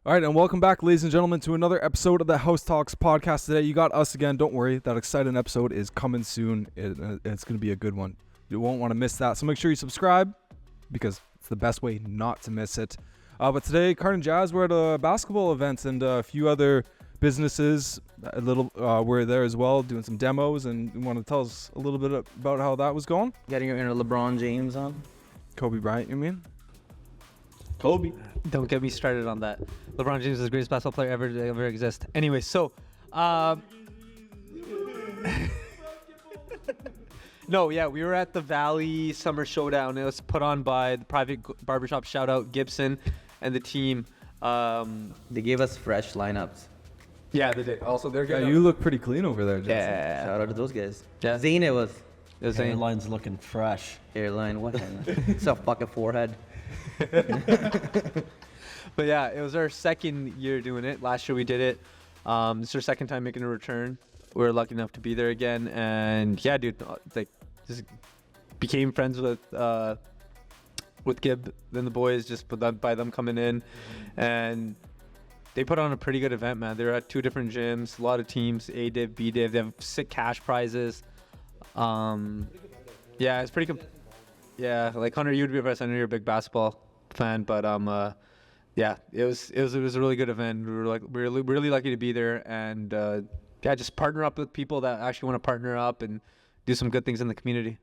All right, and welcome back, ladies and gentlemen, to another episode of the House Talks podcast today. You got us again. Don't worry, that exciting episode is coming soon. It's going to be a good one. You won't want to miss that. So make sure you subscribe because it's the best way not to miss it. But today, Card and Jazz, we're at a basketball event and a few other businesses were there as well, doing some demos. And you want to tell us a little bit about how that was going? Getting your inner LeBron James on. Kobe Bryant, you mean? Kobe. Don't get me started on that. LeBron James is the greatest basketball player ever exist. Anyway, so no, yeah, we were at the Valley Summer Showdown. It was put on by the Private Barber Shop. Shout out Gibson and the team. They gave us fresh lineups. Yeah, they did. Also, they're Yeah, good. you look pretty clean over there, Jason. Yeah. Shout out to those guys. Yeah. Zane, it was. It was Hairline's looking fresh. Hairline, what? It's a fucking forehead. But yeah, it was our second year doing it. Last year we did it. It's our second time making a return. We were lucky enough to be there again, and yeah, dude, like just became friends with Gib, then the boys, just by them coming in, and they put on a pretty good event, man. They're at two different gyms, a lot of teams, A div, B div. They have sick cash prizes. Yeah, it's pretty. Yeah, like Hunter, you'd be impressed. I know you're a big basketball fan, but yeah, it was a really good event. We were really lucky to be there, and yeah, just partner up with people that actually want to partner up and do some good things in the community.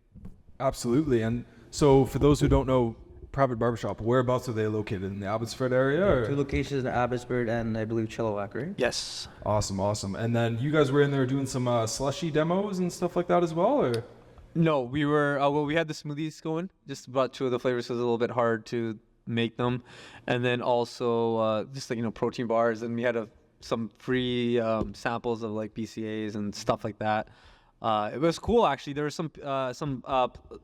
Absolutely. And so for those who don't know, Private Barber Shop, whereabouts are they located? In the Abbotsford area? Or? Two locations in Abbotsford and I believe Chilliwack, right? Yes. Awesome. And then you guys were in there doing some slushy demos and stuff like that as well, or? No, we were. Well, we had the smoothies going. Just about two of the flavors, so it was a little bit hard to make them, and then also just like protein bars, and we had some free samples of like BCAAs and stuff like that. It was cool actually. There were some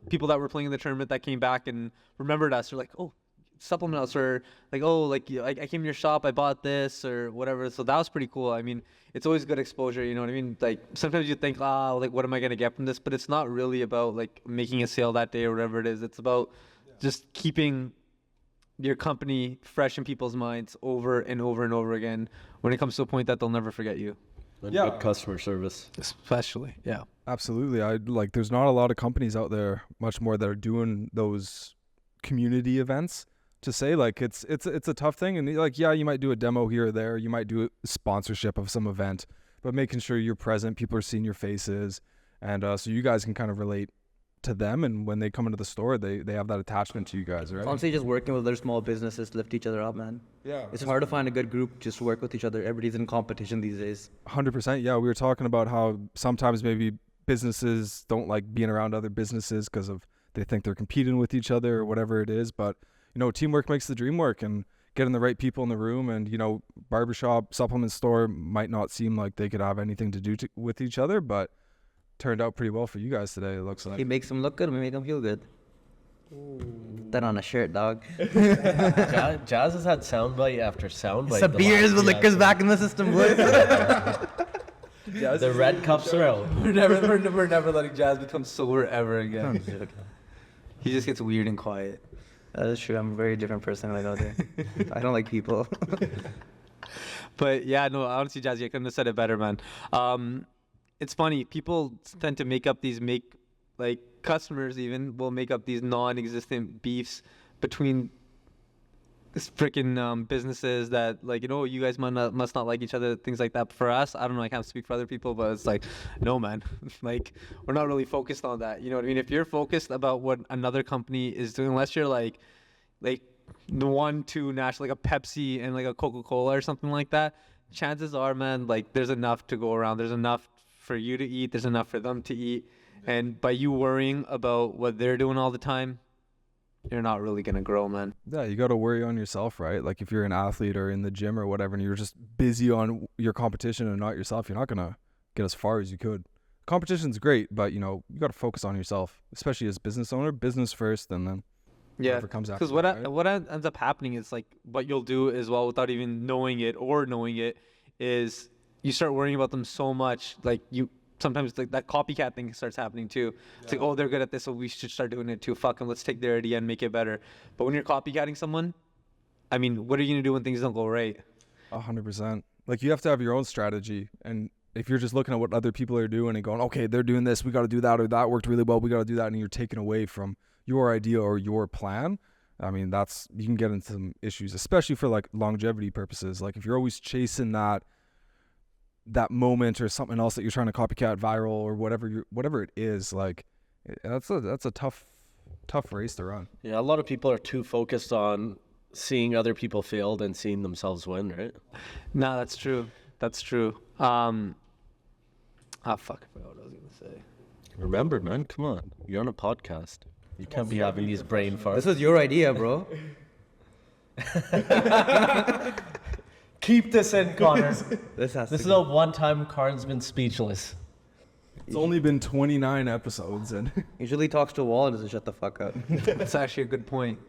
people that were playing in the tournament that came back and remembered us. They're like, oh, supplement us, or like, oh, like I came to your shop, I bought this or whatever. So that was pretty cool. I mean, it's always good exposure, you know what I mean? Like sometimes you think, like what am I gonna get from this? But it's not really about like making a sale that day or whatever it is. It's about just keeping your company fresh in people's minds over and over and over again when it comes to a point that they'll never forget you. And Yeah. good customer service. Especially, yeah. Absolutely. There's not a lot of companies out there much more that are doing those community events. To say like it's a tough thing, and like yeah, you might do a demo here or there, you might do a sponsorship of some event, but making sure you're present, people are seeing your faces, and so you guys can kind of relate to them, and when they come into the store, they have that attachment to you guys, right? Honestly, just working with other small businesses to lift each other up, man. Yeah, It's hard to find a good group just to work with each other. Everybody's in competition these days. 100%. Yeah, we were talking about how sometimes maybe businesses don't like being around other businesses because of they think they're competing with each other or whatever it is, but teamwork makes the dream work, and getting the right people in the room, and barbershop, supplement store might not seem like they could have anything to do with each other, but turned out pretty well for you guys today, it looks like. He makes them look good and we make them feel good. That on a shirt, dog. Jazz has had soundbite after soundbite. Some beers with liquors back in the system, boys. The red cups are out. We're never letting Jazz become sober ever again. He just gets weird and quiet. That is true. I'm a very different person when I go there. I don't like people. But yeah, no, honestly, Jazzy, I couldn't have said it better, man. It's funny. People tend to customers even will make up these non-existent beefs between this freaking businesses that you guys must not like each other, things like that. But for us, I don't know, I can't speak for other people, but it's like, no, man, like we're not really focused on that. You know what I mean? If you're focused about what another company is doing, unless you're like the 1-2 national, like a Pepsi and like a Coca-Cola or something like that, chances are, man, like there's enough to go around. There's enough for you to eat. There's enough for them to eat. And by you worrying about what they're doing all the time, you're not really going to grow, man. Yeah, you got to worry on yourself, right? Like if you're an athlete or in the gym or whatever, and you're just busy on your competition and not yourself, you're not going to get as far as you could. Competition's great, but you got to focus on yourself, especially as business owner, business first, and then whatever comes after. Because what ends up happening is like what you'll do as well without even knowing it is you start worrying about them so much. Like sometimes like that copycat thing starts happening too. It's like, oh, they're good at this, so we should start doing it too. Fuck them, let's take their idea and make it better. But when you're copycatting someone, I mean, what are you gonna do when things don't go right? 100%. Like, you have to have your own strategy, and if you're just looking at what other people are doing and going, okay, they're doing this, we got to do that, or that worked really well, we got to do that, and you're taken away from your idea or your plan, I mean, you can get into some issues, especially for like longevity purposes. Like, if you're always chasing that moment or something else that you're trying to copycat viral or whatever it is, like, that's a tough race to run. Yeah, a lot of people are too focused on seeing other people fail than seeing themselves win, right? No, that's true. That's true. Fuck, I forgot what I was gonna say. Remember, man, come on. You're on a podcast. You can't be having these brain farts. This was your idea, bro. Keep this in, Connor. This This is a one-time Karn's been speechless. It's only been 29 episodes, and usually talks to a wall and doesn't shut the fuck up. It's actually a good point.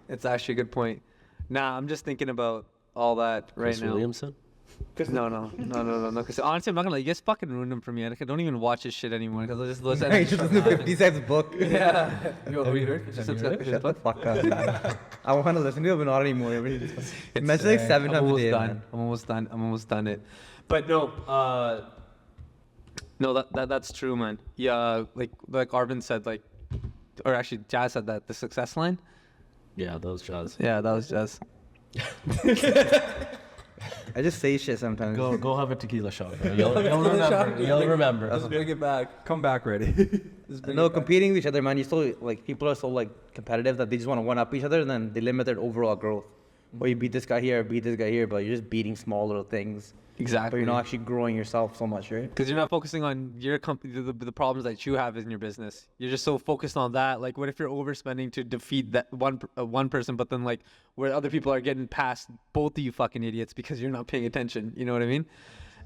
Nah, I'm just thinking about all that right Chris now. Williamson? No. Because honestly, I'm not gonna lie. You guys fucking ruined him for me. I don't even watch his shit anymore because I just listen. He just listened to 50 Cent's book. Yeah. Have you heard? His Shut the fuck up, man. I want to listen to it, but not anymore. It's mentioned like 7 I'm times a almost day, done. man. I'm almost done it. But no, that's true, man. Yeah, like Arvin said, like, or actually Jazz said that the success line. Yeah, those Jazz. Yeah, that was Jazz. I just say shit sometimes. Go have a tequila shot. Bro. You'll remember. let's bring it back. Come back ready. No, competing with each other, man. You still like people are so like competitive that they just want to one up each other, and then they limit their overall growth. Or you beat this guy here, but you're just beating small little things. But Exactly. you're not actually growing yourself so much, right? Because you're not focusing on your company, the problems that you have in your business. You're just so focused on that. Like, what if you're overspending to defeat that one person, but then like where other people are getting past both of you fucking idiots because you're not paying attention. You know what I mean?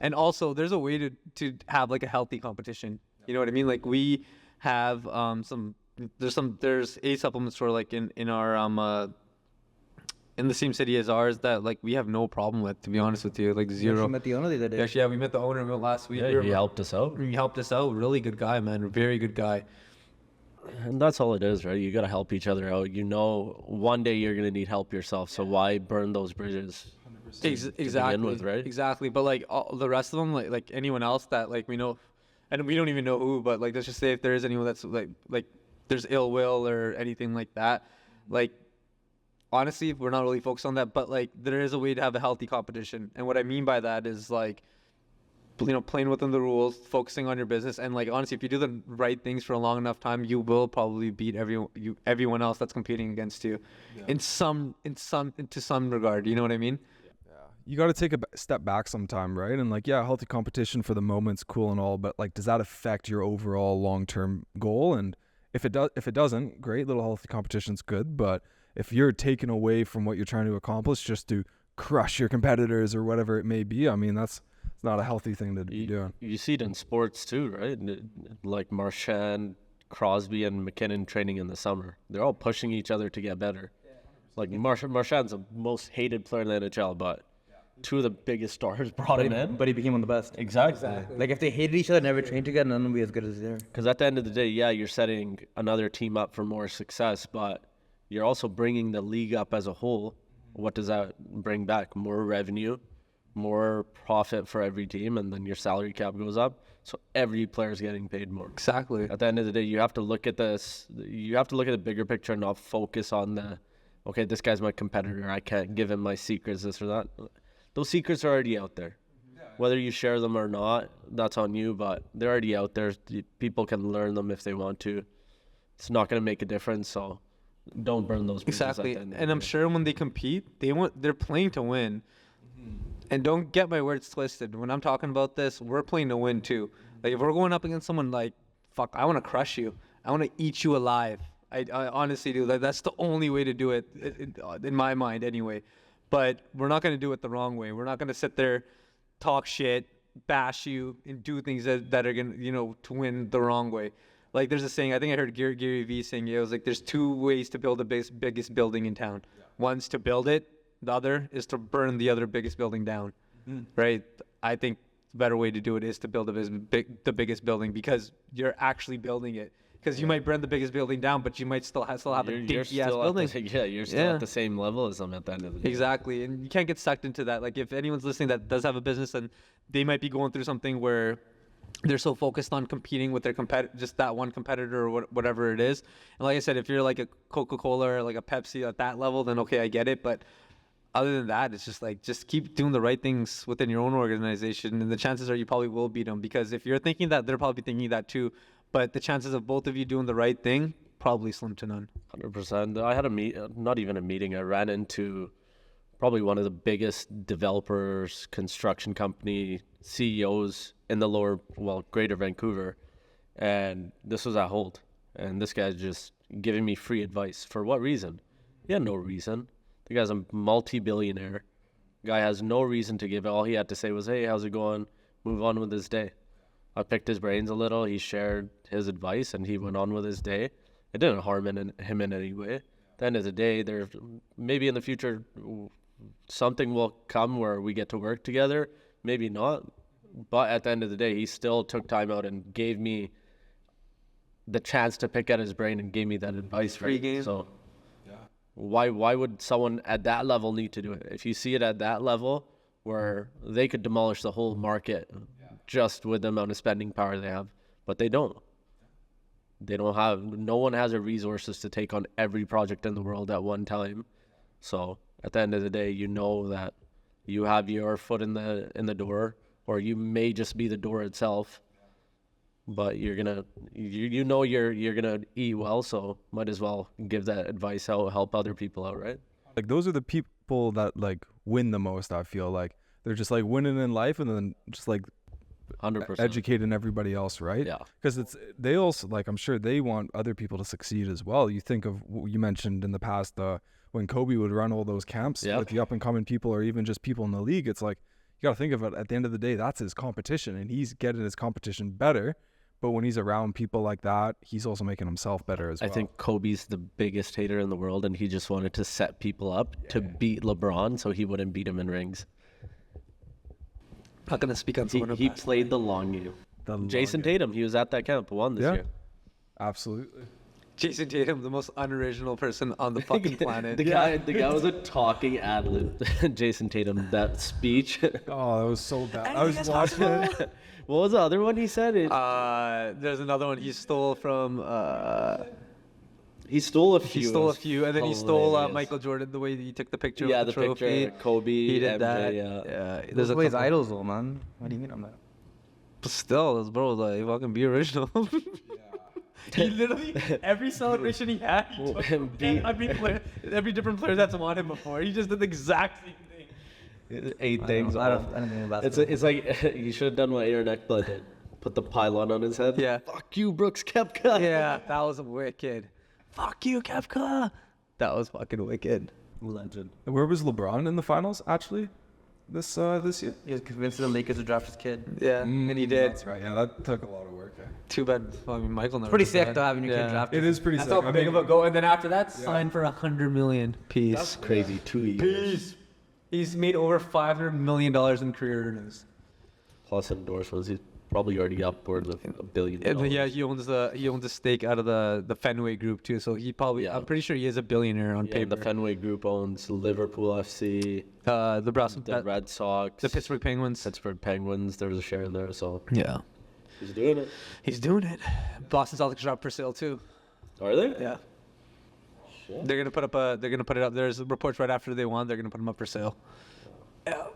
And also, there's a way to have like a healthy competition. You know what I mean? Like, we have there's a supplement store like in our in the same city as ours that like we have no problem with, to be honest with you, like You zero. actually met the owner the other day. Actually, yeah, we met the owner last week. Yeah, he helped us out. He helped us out. Really good guy, man. Very good guy. And that's all it is, right? You got to help each other out. You know, one day you're going to need help yourself. So why burn those bridges? Exactly. with, right? Exactly. But like all the rest of them, like anyone else that like we know, and we don't even know who, but like let's just say if there is anyone that's like there's ill will or anything like that, like honestly, we're not really focused on that. But like there is a way to have a healthy competition, and what I mean by that is like, you know, playing within the rules, focusing on your business, and like honestly, if you do the right things for a long enough time, you will probably beat everyone else that's competing against you, to some regard. You know what I mean? You got to take a step back sometime, right? And like, yeah, healthy competition for the moment's cool and all, but like, does that affect your overall long-term goal? And if it doesn't, great, little healthy competition's good. But if you're taken away from what you're trying to accomplish just to crush your competitors or whatever it may be, I mean, it's not a healthy thing to be doing. You see it in sports too, right? Like Marchand, Crosby, and McKinnon training in the summer. They're all pushing each other to get better. Like Marchand's the most hated player in the NHL, but two of the biggest stars brought him in. But he became one of the best. Exactly. Like if they hated each other, never trained together, none would be as good as they are. Because at the end of the day, yeah, you're setting another team up for more success, but you're also bringing the league up as a whole. What does that bring back? More revenue, more profit for every team, and then your salary cap goes up. So every player is getting paid more. Exactly. At the end of the day, you have to look at this. You have to look at the bigger picture and not focus on okay, this guy's my competitor. I can't give him my secrets, this or that. Those secrets are already out there. Whether you share them or not, that's on you, but they're already out there. People can learn them if they want to. It's not going to make a difference, so don't burn those bridges. Exactly. At the end of And the I'm day. sure when they compete, they're playing to win. And don't get my words twisted. When I'm talking about this, we're playing to win too. Like if we're going up against someone like, fuck, I want to crush you. I want to eat you alive. I honestly do. Like that's the only way to do it, in my mind anyway. But we're not going to do it the wrong way. We're not going to sit there, talk shit, bash you, and do things that are going to, to win the wrong way. Like there's a saying, I think I heard Gary Vee saying it was like there's two ways to build the biggest building in town. Yeah. One's to build it. The other is to burn the other biggest building down. Right? I think the better way to do it is to build the biggest building because you're actually building it. because you might burn the biggest building down, but you might still have a dinky ass still building. you're still at the same level as them at the end of the day. Exactly, and you can't get sucked into that. Like if anyone's listening that does have a business, and they might be going through something where they're so focused on competing with their just that one competitor or whatever it is. And like I said, if you're like a Coca-Cola or like a Pepsi at that level, then okay, I get it. But other than that, it's just like, just keep doing the right things within your own organization, and the chances are you probably will beat them, because if you're thinking that, they're probably thinking that too. But the chances of both of you doing the right thing, probably slim to none. 100%. I had not even a meeting. I ran into probably one of the biggest developers, construction company CEOs in the greater Vancouver. And this was at Holt. And this guy's just giving me free advice. For what reason? He had no reason. The guy's a multi-billionaire. Guy has no reason to give it. All he had to say was, hey, how's it going? Move on with his day. I picked his brains a little. He shared his advice, and he went on with his day. It didn't harm him in any way. At the end of the day, there maybe in the future something will come where we get to work together. Maybe not. But at the end of the day, he still took time out and gave me the chance to pick at his brain and gave me that advice. Free game. So why would someone at that level need to do it? If you see it at that level where they could demolish the whole market just with the amount of spending power they have, but they don't. No one has the resources to take on every project in the world at one time. So at the end of the day, you know that you have your foot in the door, or you may just be the door itself, but you're gonna eat well, so might as well give that advice out, help other people out, right? Like those are the people that like win the most. I feel like they're just like winning in life, and then just like 100%. educating everybody else, right? Yeah. Because they also, like, I'm sure they want other people to succeed as well. You think of what you mentioned in the past, when Kobe would run all those camps with the up and coming people, or even just people in the league. It's like, you got to think of it, at the end of the day, that's his competition, and he's getting his competition better. But when he's around people like that, he's also making himself better as well. I think Kobe's the biggest hater in the world, and he just wanted to set people up to beat LeBron so he wouldn't beat him in rings. Not gonna speak on someone. He played the long game. Jason Tatum, he was at that camp, won this year. Absolutely. Jason Tatum, the most unoriginal person on the fucking planet. the guy was a talking ad-lib. Jason Tatum, that speech. Oh, that was so bad. I was watching it. What was the other one he said? There's another one he stole from. He stole a few. He stole a few, and then he stole Michael Jordan, the way that he took the picture with the trophy. Picture, Kobe, he did MJ, that. Yeah. There's Those are idols, though, man. What do you mean I'm not? But still, those bros, like, fucking be original. He literally, every celebration he had, he took every different player that's won him before. He just did the exact same thing. 8 things. I don't know about basketball. It's like you should have done what Aaron Eckblad did. Put the pylon on his head. Yeah. Fuck you, Brooks Koepka. Yeah, that was wicked. Fuck you, Koepka. That was fucking wicked. Legend. Where was LeBron in the finals, actually, this year? He was convinced the Lakers to draft his kid. Yeah, and he did. That's right. Yeah, that took a lot of work. Too bad. I mean, Michael never. Pretty did sick that. though, having your kid drafted. It is pretty That's sick. how big of a go. And then after that, signed for $100 million. Peace. That's crazy. 2 years. He's made over $500 million in career earnings. Plus endorsements. He's probably already upwards of $1 billion. And then, yeah, he owns a stake out of the Fenway Group too. So he probably, I'm pretty sure he is a billionaire on paper. The Fenway Group owns Liverpool FC, the Red Sox, the Pittsburgh Penguins. There was a share in there, so Yeah, he's doing it. he's doing it. Boston Celtics are up for sale too. Are they? Yeah. Shit. They're gonna put it up. There's reports right after they won. They're gonna put them up for sale. Yeah.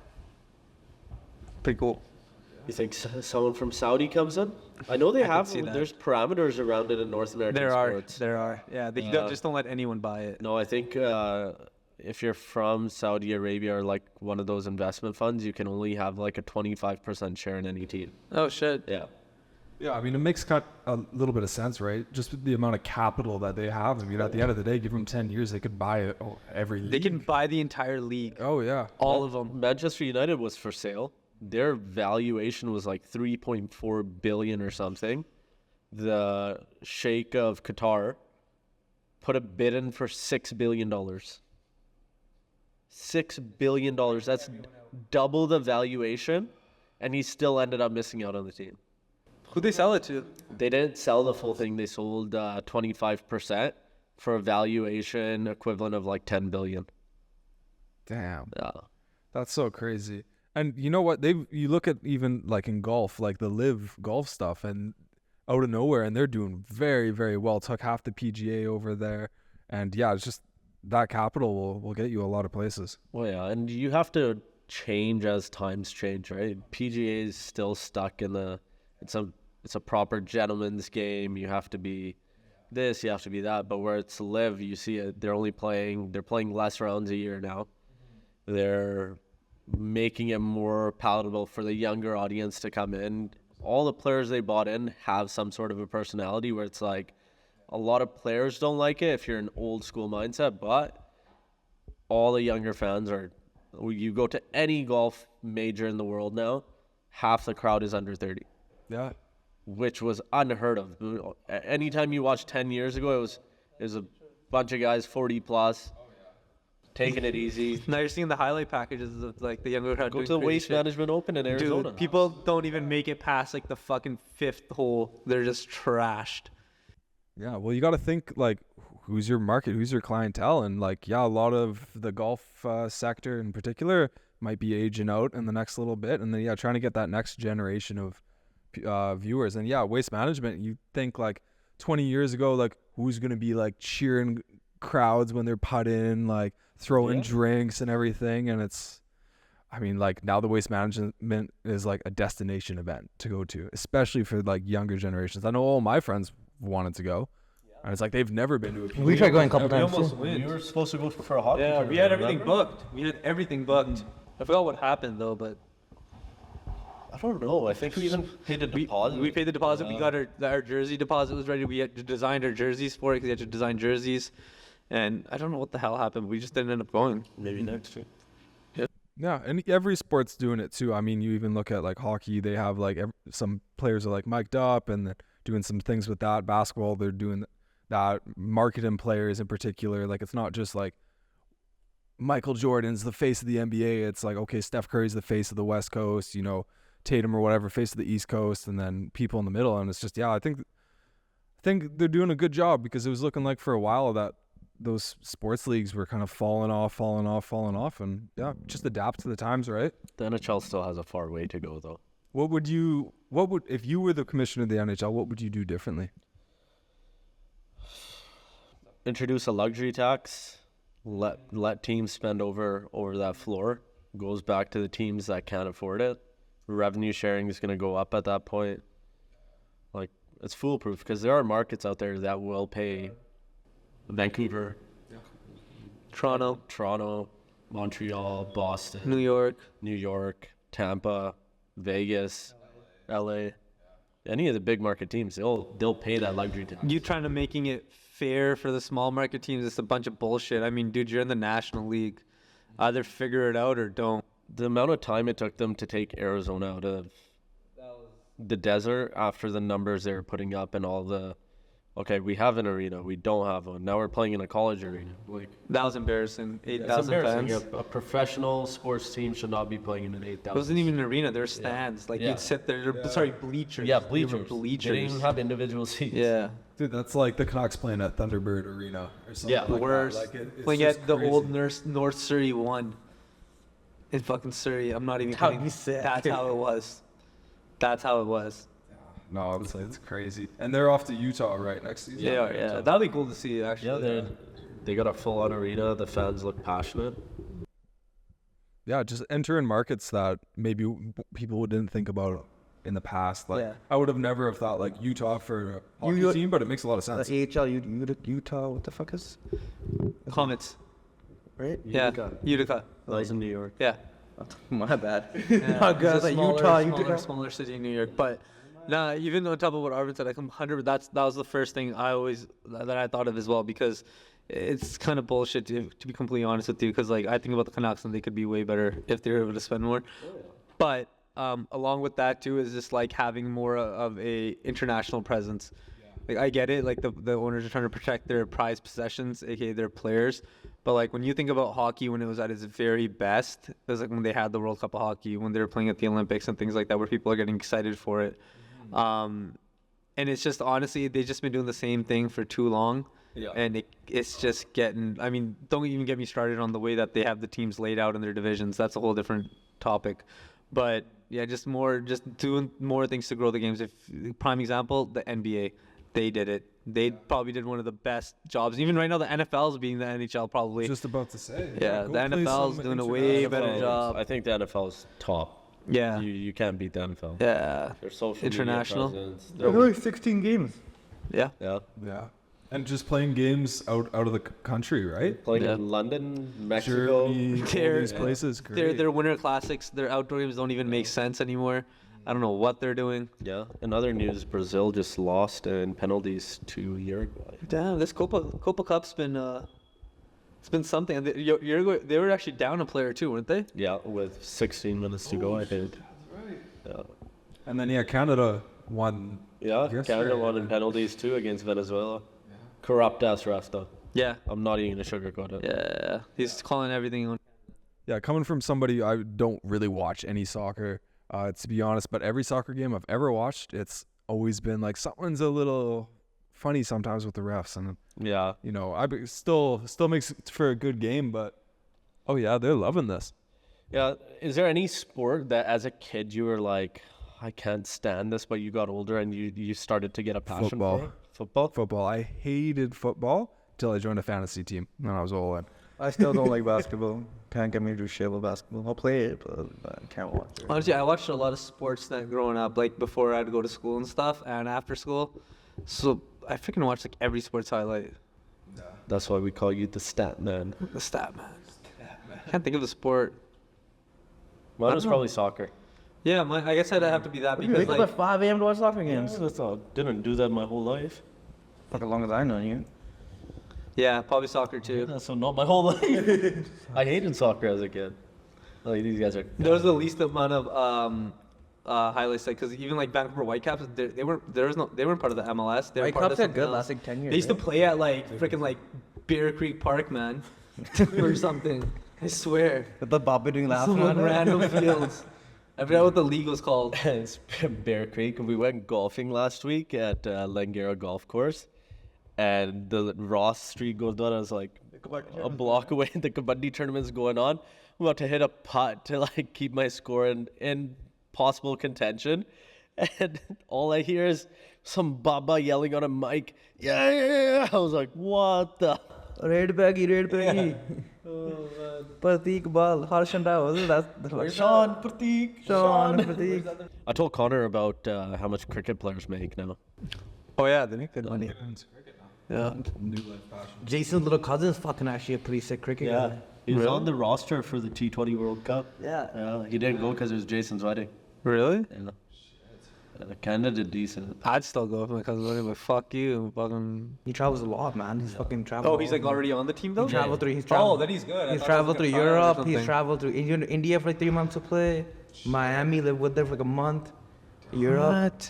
Pretty cool. You think someone from Saudi comes in? I know they have. see that. There's parameters around it in North American sports. There are. Yeah, they just don't let anyone buy it. No, I think if you're from Saudi Arabia or like one of those investment funds, you can only have like a 25% share in any team. Oh shit. Yeah. Yeah, I mean, it makes a little bit of sense, right? Just with the amount of capital that they have. I mean, at the end of the day, give them 10 years, they could buy it every league. They can buy the entire league. Oh, yeah. All of them. Manchester United was for sale. Their valuation was like 3.4 billion or something. The Sheikh of Qatar put a bid in for $6 billion. $6 billion. That's double the valuation, and he still ended up missing out on the team. Who'd they sell it to? They didn't sell the full thing. They sold 25% for a valuation equivalent of like 10 billion. Damn. Yeah. That's so crazy. And you know what? You look at even like in golf, like the live golf stuff, and out of nowhere, and they're doing very, very well. Took half the PGA over there, and yeah, it's just that capital will get you a lot of places. Well, yeah, and you have to change as times change, right? PGA is still stuck in it's a proper gentleman's game. You have to be this, you have to be that. But where it's live, you see it. They're playing less rounds a year now. They're making it more palatable for the younger audience to come in. All the players they bought in have some sort of a personality where it's like a lot of players don't like it if you're an old school mindset, but all the younger fans are. You go to any golf major in the world now, half the crowd is under 30. Yeah. Which was unheard of. Anytime you watched 10 years ago, it was a bunch of guys 40 plus, taking it easy. Now you're seeing the highlight packages of like the younger crowd. Go to the Waste Management Open in Arizona. Dude, people don't even make it past like the fucking 5th hole. They're just trashed. Yeah. Well, you got to think like, who's your market, who's your clientele, and like, yeah, a lot of the golf sector in particular might be aging out in the next little bit, and then yeah, trying to get that next generation of viewers. And yeah, Waste Management, you think like 20 years ago, like who's gonna be like cheering crowds when they're putting, like throwing drinks and everything, and it's, I mean, like now the Waste Management is like a destination event to go to, especially for like younger generations. I know all my friends wanted to go, and it's like they've never been to a PGA. We tried going a couple times. We were supposed to go for a hockey Yeah, tournament. we had everything remember? booked. We had everything booked. I forgot what happened though, but I don't know. I think we even paid a deposit. we paid the deposit. We got our jersey deposit was ready. We had designed our jerseys for it because we had to design jerseys. And I don't know what the hell happened. We just didn't end up going. Maybe next year. Yeah, and every sport's doing it too. I mean, you even look at like hockey, they have like some players are like mic'd up and they're doing some things with that. Basketball, they're doing that. Marketing players in particular, like it's not just like Michael Jordan's the face of the NBA. It's like, okay, Steph Curry's the face of the West Coast, you know, Tatum or whatever, face of the East Coast, and then people in the middle. And it's just, yeah, I think they're doing a good job, because it was looking like for a while that those sports leagues were kind of falling off, and yeah, just adapt to the times, right? The NHL still has a far way to go, though. What would if you were the commissioner of the NHL, what would you do differently? Introduce a luxury tax. Let teams spend over that floor. Goes back to the teams that can't afford it. Revenue sharing is going to go up at that point. Like, it's foolproof, because there are markets out there that will pay. Vancouver, Toronto, Montreal, Boston, New York, Tampa, Vegas, LA. Any of the big market teams, they'll pay that luxury tax. You trying to making it fair for the small market teams? It's a bunch of bullshit. I mean, dude, you're in the National League. Either figure it out or don't. The amount of time it took them to take Arizona out of the desert after the numbers they were putting up and all the. Okay, we have an arena. We don't have one. Now we're playing in a college arena. Like, That was embarrassing. it's 8,000 embarrassing. fans. A professional sports team should not be playing in an 8,000. It wasn't even an arena. There were stands. Like, Yeah. you'd sit there. Sorry, bleachers. Yeah, They were bleachers. bleachers. They didn't even have individual seats. Yeah. Dude, that's like the Canucks playing at Thunderbird Arena or something. Yeah, like Worse. that. Like it's Playing just at the crazy. old North Surrey 1 in fucking Surrey. I'm not even That'd kidding. be sick. That's how it was. That's how it was. No, it's crazy. And they're off to Utah right next season. They are, yeah. That'd be cool to see, actually. Yeah, they got a full-on arena. The fans look passionate. Yeah, just enter in markets that maybe people didn't think about in the past. Like, Yeah. I would have never have thought like Utah for a hockey You- team, but it makes a lot of sense. AHL, Utah, what the fuck is? Comets. Right? Yeah. Utica. That was in New York. Yeah. My bad. Yeah, Oh, it's God, a like smaller, Utah. smaller city in New York. But nah, even on top of what Arvin said, like 100. That was the first thing that I thought of as well, because it's kind of bullshit to be completely honest with you. Because like I think about the Canucks and they could be way better if they were able to spend more. But along with that too is just like having more of a international presence. Like I get it, like the owners are trying to protect their prized possessions, aka their players. But like when you think about hockey when it was at its very best, it was like when they had the World Cup of hockey, when they were playing at the Olympics and things like that, where people are getting excited for it. And it's just honestly, they've just been doing the same thing for too long. Yeah. And it's just getting, I mean, don't even get me started on the way that they have the teams laid out in their divisions. That's a whole different topic. But yeah, just doing more things to grow the games. If prime example, the NBA, they did it. They probably did one of the best jobs. Even right now, the NFL is beating the NHL probably. Just about to say. Yeah, go the play NFL is some doing a way better NFL job. I think the NFL is top. Yeah. You can't beat the NFL. Yeah. Their social International. media presence, There's only 16 games. Yeah. yeah. Yeah. And just playing games out of the country, right? Playing Yeah. in London, Mexico. Germany, all They're- these places. Great. Their winter classics, their outdoor games don't even make sense anymore. I don't know what they're doing. Yeah. In other news, Brazil just lost in penalties to Uruguay. Damn, this Copa Cup's been it's been something. And Uruguay, they were actually down a player too, weren't they? Yeah, with 16 minutes to go, I think. Yeah. And then Canada won. Yeah, Yes, Canada sir. won in penalties too against Venezuela. Corrupt ass refs though. Yeah. I'm not even gonna sugarcoat it. Yeah. He's calling everything on. Yeah, coming from somebody, I don't really watch any soccer, to be honest. But every soccer game I've ever watched, it's always been like something's a little funny sometimes with the refs, and Yeah. still makes it for a good game. But oh yeah, they're loving this. Yeah. Is there any sport that as a kid you were like, I can't stand this, but you got older and you started to get a passion Football. for it? Football? Football. I hated football until I joined a fantasy team when I was all in. I still don't like basketball. Can't get me to do shit with basketball. I'll play it, but I can't watch it. Honestly, I watched a lot of sports then growing up, like before I had to go to school and stuff, and after school. So I freaking watched like every sports highlight. That's why we call you the stat man. The stat man. Can't think of the sport. Mine was probably soccer. Yeah, I guess I'd have to be that You because wake up like at 5 a.m. to watch soccer games. That's all. Didn't do that my whole life. Fuck, as long as I know you. yeah, probably soccer too. Yeah, so not my whole life. I hated soccer as a kid. Like these guys are. There was the least amount of highlights, like because even like Vancouver Whitecaps, they weren't part of the MLS. They were White part of Caps are something good else. last like 10 years. They used to right? play at like freaking like Bear Creek Park, man, or something. I swear. With the Bobby doing laughing Some at it. random fields. I forgot what the league was called. It's Bear Creek. We went golfing last week at Langara Golf Course, and the Ross Street goes down. I was like a block away. The Kabaddi tournament's going on. I'm about to hit a putt to like keep my score in possible contention, and all I hear is some Baba yelling on a mic. Yeah. I was like, what the? Red baggy. Pratik Bal, Harshan Rao. That's Sean Pratik. Sean Pratik. I told Connor about how much cricket players make now. Oh yeah, they make good money. Yeah. Jason's little cousin's fucking actually a pretty sick cricket guy. He's Really? on the roster for the T20 World Cup. Yeah. Yeah, he didn't go because it was Jason's wedding. Really? Yeah. Canada did decent. I'd still go if my cousin's wedding, but fuck you, fucking. He travels a lot, man. He's fucking traveled. Oh, he's like already on the team though. He's traveled through. Oh, then he's good. I He's thought it was traveled like through a trial or Europe. He's something. traveled through India for like 3 months to play. Miami, lived with there for like a month. Europe.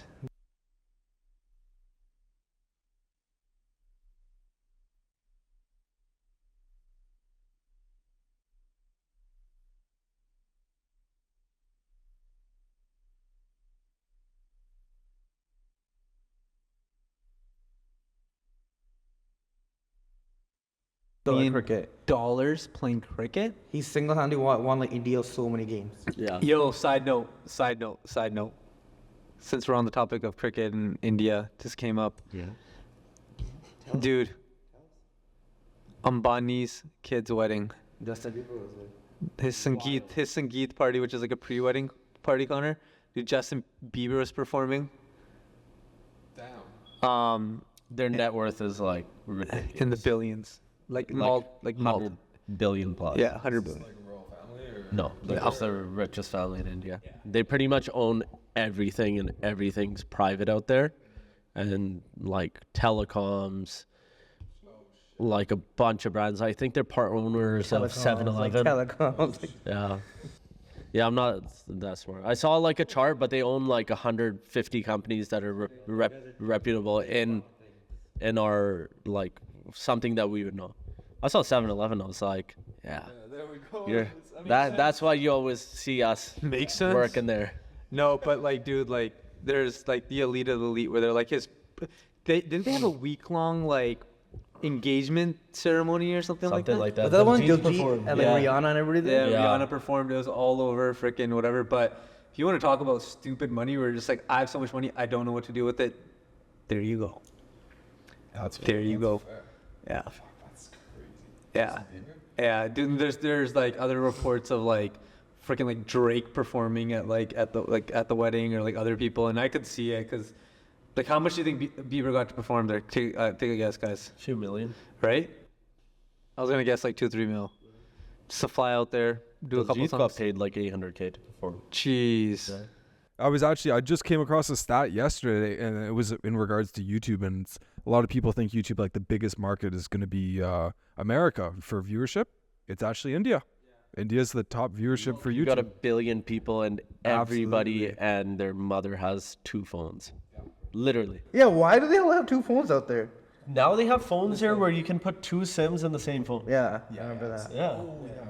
Cricket. Dollars playing cricket? He single-handedly won like India so many games. Yeah. Yo, side note. Since we're on the topic of cricket in India, this came up. Yeah. Dude, Ambani's kid's wedding. Justin Bieber was there. His Sangeet party, which is like a pre-wedding party, Connor. Dude, Justin Bieber was performing. Damn. Their net worth is like ridiculous. In the billions. Like 100 billion plus. Yeah, 100 billion. No, they're just the richest family in India. They pretty much own everything, and everything's private out there, and like telecoms, like a bunch of brands. I think they're part owners of 7-Eleven. Telecoms. Yeah, I'm not that smart. I saw like a chart, but they own like 150 companies that are reputable in our like something that we would know. I saw 7-Eleven. I was like, yeah, there we go. That's why you always see us Makes sense. working there. No, but like, dude, like, there's like the elite of the elite where they're like didn't they have a week-long like engagement ceremony or something like that? Something like that. Was that the one Diljit Diljit performed. and like Rihanna and everybody Yeah, there? Yeah. Rihanna performed. It was all over freaking whatever. But if you want to talk about stupid money, where just like, I have so much money, I don't know what to do with it. There you go. There you go. Yeah. Yeah. Yeah. Dude, there's like other reports of like freaking like Drake performing at the wedding or like other people, and I could see it because like how much do you think Bieber got to perform there? Take a guess, guys. 2 million. Right? I was gonna guess like 2-3 mil. Just to fly out there, do a couple Diljit got songs. paid like 800K to perform. Jeez. Yeah. I just came across a stat yesterday, and it was in regards to YouTube, and a lot of people think YouTube, like the biggest market is going to be America for viewership. It's actually India. India's the top viewership for You YouTube. got 1 billion people, and everybody Absolutely. and their mother has 2 phones. Literally. Yeah, why do they all have 2 phones out there? Now they have phones here where you can put 2 SIMs in the same phone. Yeah, I remember that. Yeah.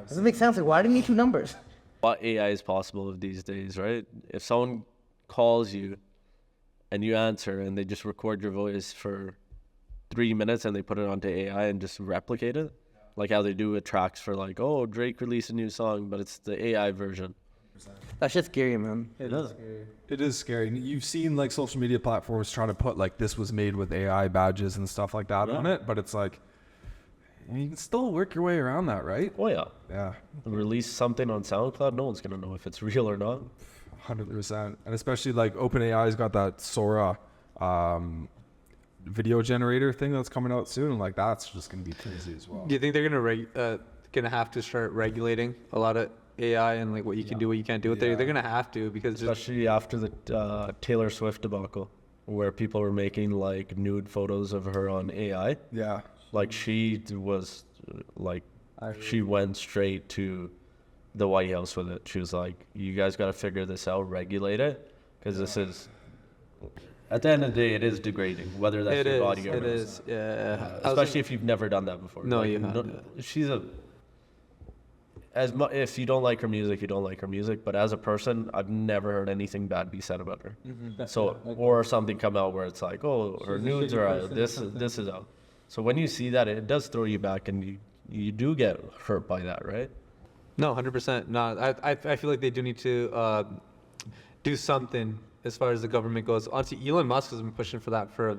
Doesn't make sense. Like, why do you need 2 numbers? What AI is possible of these days, right? If someone calls you and you answer and they just record your voice for 3 minutes and they put it onto AI and just replicate it, like how they do with tracks for like, oh, Drake released a new song, but it's the AI version. That shit's scary, man. It is. It is scary. You've seen like social media platforms trying to put like this was made with AI badges and stuff like that on it, but it's like you can still work your way around that, right? Oh yeah. Yeah, Release something on SoundCloud, no one's gonna know if it's real or not. 100%. And especially like OpenAI's got that Sora video generator thing that's coming out soon, and like that's just gonna be crazy as well. Do you think they're gonna have to start regulating a lot of AI and like what you can do, what you can't do with it? They're gonna have to because just Especially after the Taylor Swift debacle, where people were making like nude photos of her on AI. Yeah. Like she was like, she went straight to the White House with it. She was like, you guys got to figure this out, regulate it, because this is, at the end of the day, it is degrading, whether that's your body or not. It is. Yeah. Especially if you've never done that before. No, Like, you haven't. She's a, if you don't like her music, you don't like her music. But as a person, I've never heard anything bad be said about her. So, or something come out where it's like, oh, her nudes are out. This is out. So when you see that, it does throw you back, and you do get hurt by that, right? No, 100%. No, I feel like they do need to do something as far as the government goes. Honestly, Elon Musk has been pushing for that for a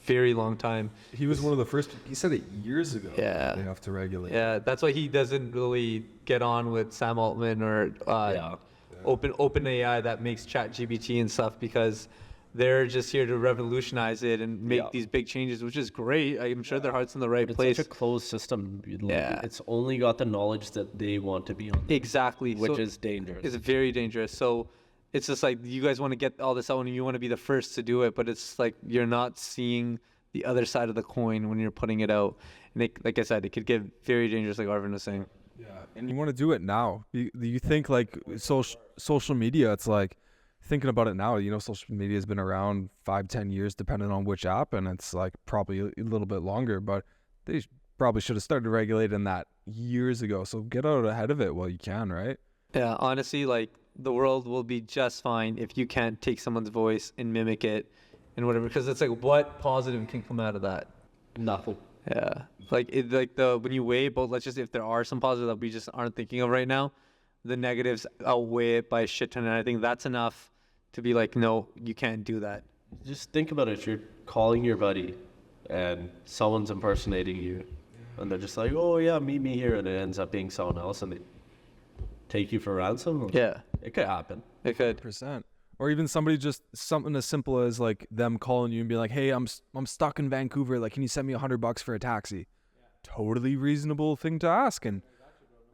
very long time. He was one of the first. He said it years ago. Yeah. They have to regulate. Yeah, that's why he doesn't really get on with Sam Altman or Open AI that makes ChatGPT and stuff, because they're just here to revolutionize it and make these big changes, which is great. I'm sure their heart's in the right It's place. such a closed system. Like, Yeah. It's only got the knowledge that they want to be on, Exactly. which So is dangerous. it's very dangerous. So it's just like you guys want to get all this out and you want to be the first to do it, but it's like you're not seeing the other side of the coin when you're putting it out. And like I said, it could get very dangerous, like Arvin was saying. Yeah. And you want to do it now. You think like social media, it's like thinking about it now, social media has been around 5-10 years, depending on which app. And it's like probably a little bit longer, but they probably should have started regulating that years ago. So get out ahead of it while you can, right? Yeah, honestly, like the world will be just fine if you can't take someone's voice and mimic it and whatever, because it's like what positive can come out of that? Nothing. Yeah, when you weigh both, let's just, if there are some positives that we just aren't thinking of right now, the negatives outweigh it by a shit ton, and I think that's enough to be like, no, you can't do that. Just think about it. You're calling your buddy, and someone's impersonating you, and they're just like, "Oh yeah, meet me here," and it ends up being someone else, and they take you for ransom. Yeah, It could happen. it could. 100%. Or even somebody, just something as simple as like them calling you and being like, "Hey, I'm stuck in Vancouver. Like, can you send me $100 for a taxi?" Totally reasonable thing to ask, and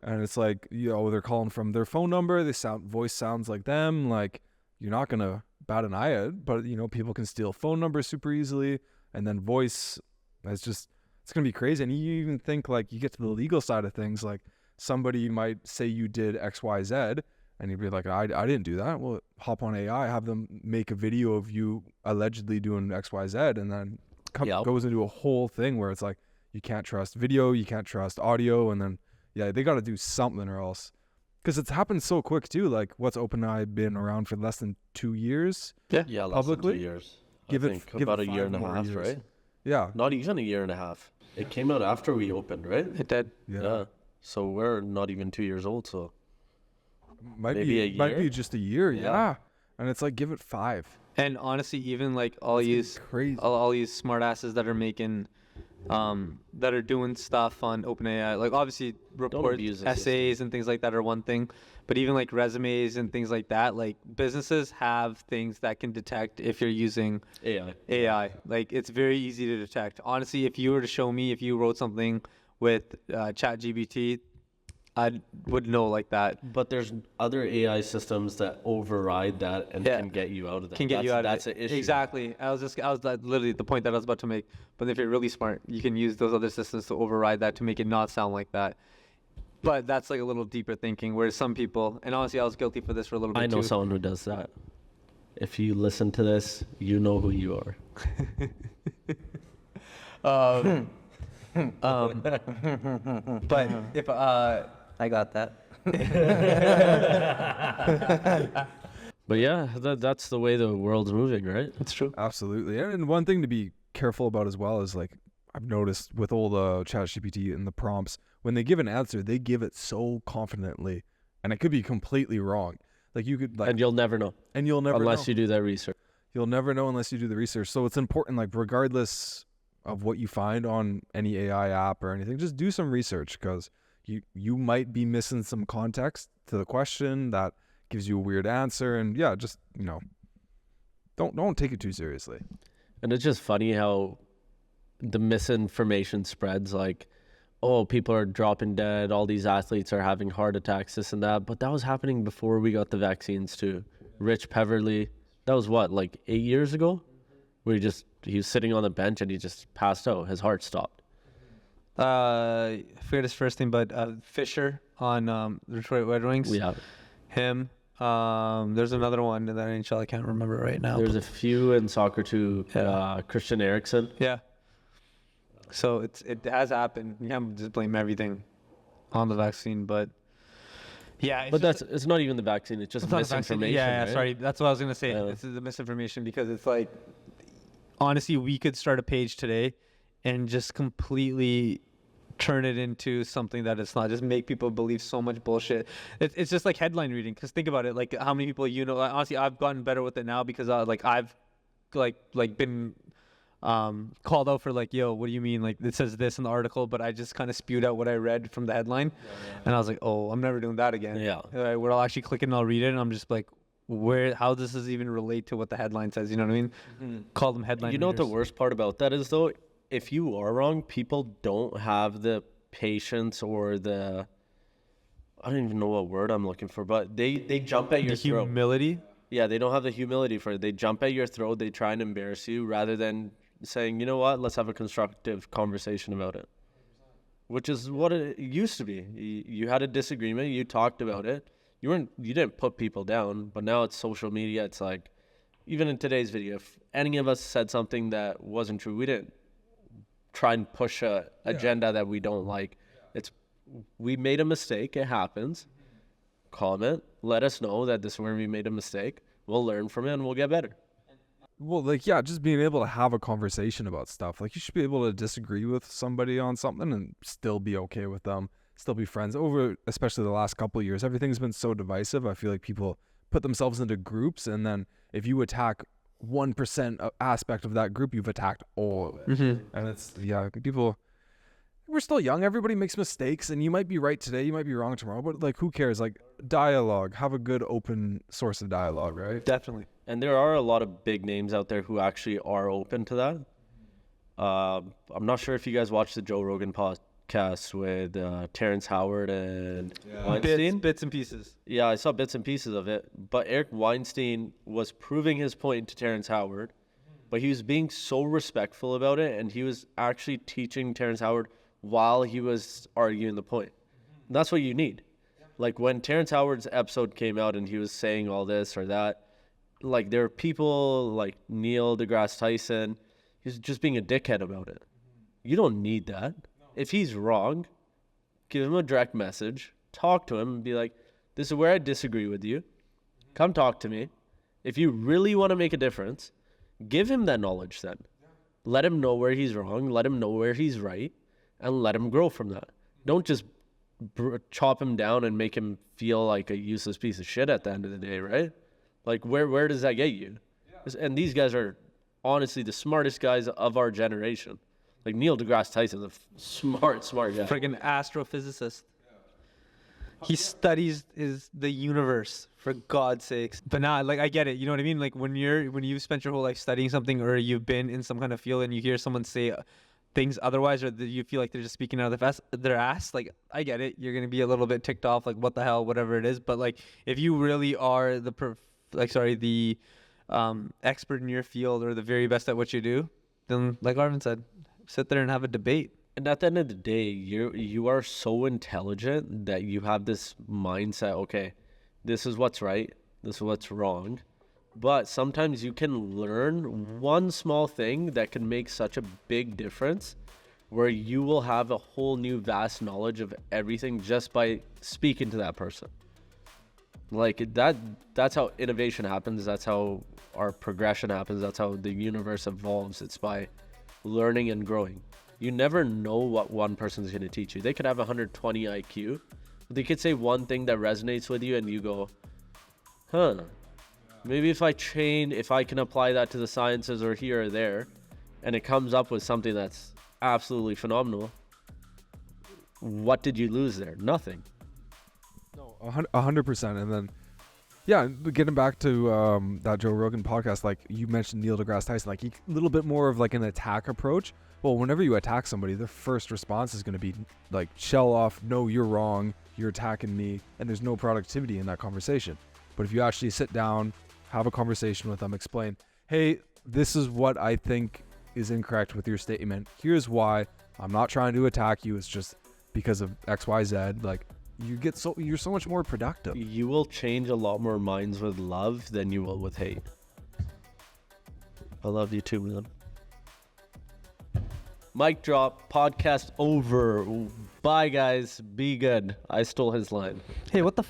it's like, they're calling from their phone number. Voice sounds like them. Like, you're not gonna bat an eye at it, but people can steal phone numbers super easily, and then voice. It's gonna be crazy. And you even think like you get to the legal side of things, like somebody might say you did X, Y, Z. And you'd be like, I didn't do that. Well, hop on AI, have them make a video of you allegedly doing X, Y, Z, and then goes into a whole thing where it's like, you can't trust video, you can't trust audio, and then, they got to do something or else. Because it's happened so quick too. Like, what's OpenAI been around for less than 2 years? Yeah, less Publicly? than 2 years. Give I it- think give about it a year 5 and a more half, years. right? Yeah. Not even a year and a half. It came out after we opened, right? It did. Yeah. So we're not even 2 years old. So Might Maybe be a might be year? just a year. Yeah. Yeah. And it's like, give it 5. And honestly, even like all It's these crazy. all these smart asses that are making that are doing stuff on OpenAI, like obviously reports, abuse the essays and things like that are one thing, but even like resumes and things like that, like businesses have things that can detect if you're using AI. Like it's very easy to detect. Honestly, if you were to show me if you wrote something with ChatGPT, I would know like that. But there's other AI systems that override that and Yeah. can get you out of that. Can get you out That's of it. an issue. Exactly. I was like, literally the point that I was about to make. But if you're really smart, you can use those other systems to override that to make it not sound like that. But that's like a little deeper thinking. Whereas some people, and honestly, I was guilty for this for a little bit I know too. someone who does that. If you listen to this, you know who you are. But if I got that. But yeah, that's the way the world's moving, right? it's true. Absolutely. And one thing to be careful about as well is, like, I've noticed with all the ChatGPT and the prompts, when they give an answer, they give it so confidently, and it could be completely wrong. Like, you could, like, And you'll never know you'll never unless know. you do that research. You'll never know unless you do the research. So it's important, like, regardless of what you find on any AI app or anything, just do some research, because you might be missing some context to the question that gives you a weird answer. And yeah, just, don't take it too seriously. And it's just funny how the misinformation spreads, like, oh, people are dropping dead, all these athletes are having heart attacks, this and that. But that was happening before we got the vaccines too. Rich Peverly, that was what, like 8 years ago? Where he was sitting on the bench and he just passed out. His heart stopped. I forget his first name, but Fisher on the Detroit Red Wings. We have Him. There's another one in that NHL I can't remember right now. There's a few in soccer too. Yeah. Christian Eriksen. Yeah. So it has happened. You can't just blame everything on the vaccine, but yeah. But it's not even the vaccine. It's just It's not the vaccine. misinformation. Yeah, right? sorry. That's what I was gonna say. Yeah. This is the misinformation, because it's like, honestly, we could start a page today and just completely turn it into something that it's not. Just make people believe so much bullshit. It's just like headline reading. Because think about it, like how many people honestly, I've gotten better with it now because I've been called out for like, yo, what do you mean? Like it says this in the article, but I just kind of spewed out what I read from the headline, and I was like, oh, I'm never doing that again. Yeah. Where I'll actually click it and I'll read it, and I'm just like, how does this even relate to what the headline says? You know what I mean? Call them headline. You know what the readers. worst part about that is, though? If you are wrong, people don't have the patience or I don't even know what word I'm looking for, but they jump at your The throat. humility. Yeah, they don't have the humility for it. They jump at your throat. They try and embarrass you rather than saying, you know what, let's have a constructive conversation about it. Which is what it used to be. You had a disagreement. You talked about it. You didn't put people down, but now it's social media. It's like, even in today's video, if any of us said something that wasn't true, we didn't try and push a agenda that we don't like. We made a mistake. It happens. Comment. Let us know that this is where we made a mistake. We'll learn from it and we'll get better. Well, like, yeah, just being able to have a conversation about stuff. Like, you should be able to disagree with somebody on something and still be okay with them, still be friends. Over, especially the last couple of years, everything's been so divisive. I feel like people put themselves into groups, and then if you attack 1% aspect of that group, you've attacked all of it. Mm-hmm. And it's, yeah, people, we're still young. Everybody makes mistakes, and you might be right today, you might be wrong tomorrow, but like, who cares? Like, dialogue, have a good open source of dialogue, right? Definitely. And there are a lot of big names out there who actually are open to that. I'm not sure if you guys watched the Joe Rogan podcast with Terrence Howard and Weinstein. Bits and pieces. Yeah, I saw bits and pieces of it. But Eric Weinstein was proving his point to Terrence Howard, but he was being so respectful about it, and he was actually teaching Terrence Howard while he was arguing the point. And that's what you need. Like, when Terrence Howard's episode came out and he was saying all this or that, like, there are people like Neil deGrasse Tyson, he's just being a dickhead about it. You don't need that. If he's wrong, give him a direct message, talk to him and be like, This is where I disagree with you. Come talk to me. If you really want to make a difference, give him that knowledge then. Let him know where he's wrong. Let him know where he's right. And let him grow from that. Don't just chop him down and make him feel like a useless piece of shit at the end of the day, right? Like, where does that get you? And these guys are honestly the smartest guys of our generation. Like, Neil deGrasse Tyson's a smart guy. Freaking astrophysicist. He studies the universe, for God's sakes. But nah, like, I get it. You know what I mean? Like, when you've spent your whole life studying something, or you've been in some kind of field and you hear someone say things otherwise, or you feel like they're just speaking out of their ass, like, I get it. You're going to be a little bit ticked off, like, what the hell, whatever it is. But, like, if you really are the expert in your field, or the very best at what you do, then, like Arvin said, sit there and have a debate. And at the end of the day, you are so intelligent that you have this mindset, okay, this is what's right, this is what's wrong. But sometimes you can learn one small thing that can make such a big difference, where you will have a whole new vast knowledge of everything just by speaking to that person. Like, that's how innovation happens. That's how our progression happens. That's how the universe evolves. It's by learning and growing. You never know what one person is going to teach you. They could have 120 IQ. They could say one thing that resonates with you and you go, maybe if I can apply that to the sciences or here or there, and it comes up with something that's absolutely phenomenal. What did you lose there? Nothing. No, 100%. And then, yeah, getting back to that Joe Rogan podcast, like you mentioned Neil deGrasse Tyson, like a little bit more of like an attack approach. Well, whenever you attack somebody, their first response is going to be like, shell off, no, you're wrong, you're attacking me, and there's no productivity in that conversation. But if you actually sit down, have a conversation with them, explain, hey, this is what I think is incorrect with your statement. Here's why. I'm not trying to attack you. It's just because of X, Y, Z. Like, you're so much more productive. You will change a lot more minds with love than you will with hate. I love you too, man. Mic drop. Podcast over. Bye, guys. Be good. I stole his line. Hey, what the